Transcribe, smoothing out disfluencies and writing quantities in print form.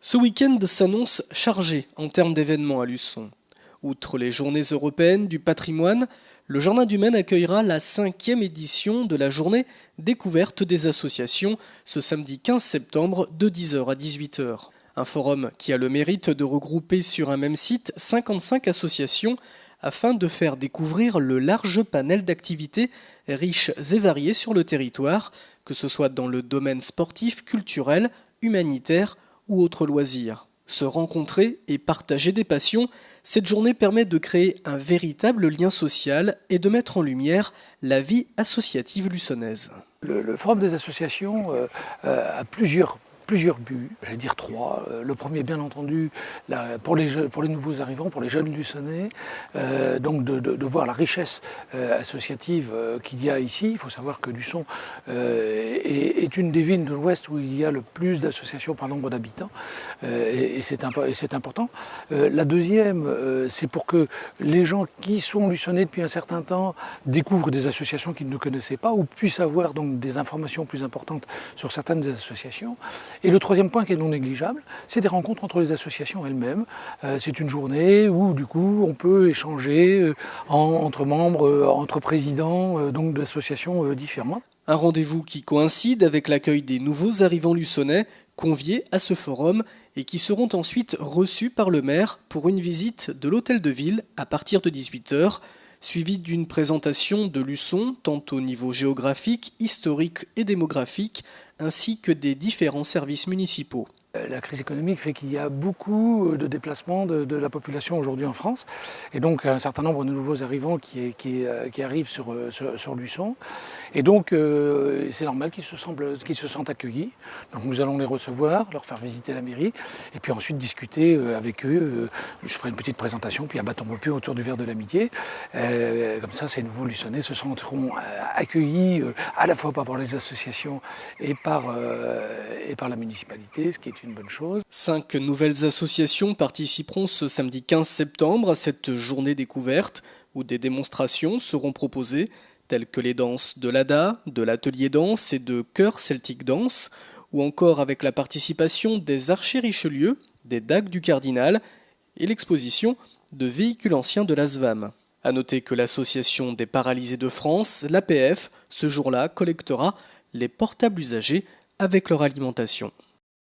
Ce week-end s'annonce chargé en termes d'événements à Luçon. Outre les journées européennes du patrimoine, le Jardin du Maine accueillera la 5e édition de la journée découverte des associations ce samedi 15 septembre de 10 h à 18 h. Un forum qui a le mérite de regrouper sur un même site 55 associations afin de faire découvrir le large panel d'activités riches et variées sur le territoire, que ce soit dans le domaine sportif, culturel, humanitaire ou autres loisirs. Se rencontrer et partager des passions, cette journée permet de créer un véritable lien social et de mettre en lumière la vie associative luçonnaise. Le Forum des associations a plusieurs buts, j'allais dire trois. Le premier, bien entendu, pour les nouveaux arrivants, pour les jeunes luçonnais, donc de voir la richesse associative qu'il y a ici. Il faut savoir que Luçon est une des villes de l'Ouest où il y a le plus d'associations par nombre d'habitants, et c'est important. La deuxième, c'est pour que les gens qui sont luçonnais depuis un certain temps découvrent des associations qu'ils ne connaissaient pas ou puissent avoir donc des informations plus importantes sur certaines des associations. Et le troisième point qui est non négligeable, c'est des rencontres entre les associations elles-mêmes. C'est une journée où du coup on peut échanger entre membres, entre présidents donc d'associations différentes. Un rendez-vous qui coïncide avec l'accueil des nouveaux arrivants luçonnais conviés à ce forum et qui seront ensuite reçus par le maire pour une visite de l'hôtel de ville à partir de 18 h, suivie d'une présentation de Luçon tant au niveau géographique, historique et démographique, ainsi que des différents services municipaux. La crise économique fait qu'il y a beaucoup de déplacements de la population aujourd'hui en France, et donc un certain nombre de nouveaux arrivants qui arrivent sur Luçon. Et donc c'est normal qu'ils se sentent accueillis. Donc nous allons les recevoir, leur faire visiter la mairie, et puis ensuite discuter avec eux. Je ferai une petite présentation, puis un bâton rompu autour du verre de l'amitié. Comme ça, ces nouveaux Luçonnais se sentiront accueillis à la fois par les associations et par la municipalité, ce qui est une bonne chose. 5 nouvelles associations participeront ce samedi 15 septembre à cette journée découverte où des démonstrations seront proposées telles que les danses de l'ADA, de l'atelier danse et de chœur celtique danse, ou encore avec la participation des archers Richelieu, des dagues du cardinal et l'exposition de véhicules anciens de l'ASVAM. A noter que l'association des paralysés de France, l'APF, ce jour-là collectera les portables usagés avec leur alimentation.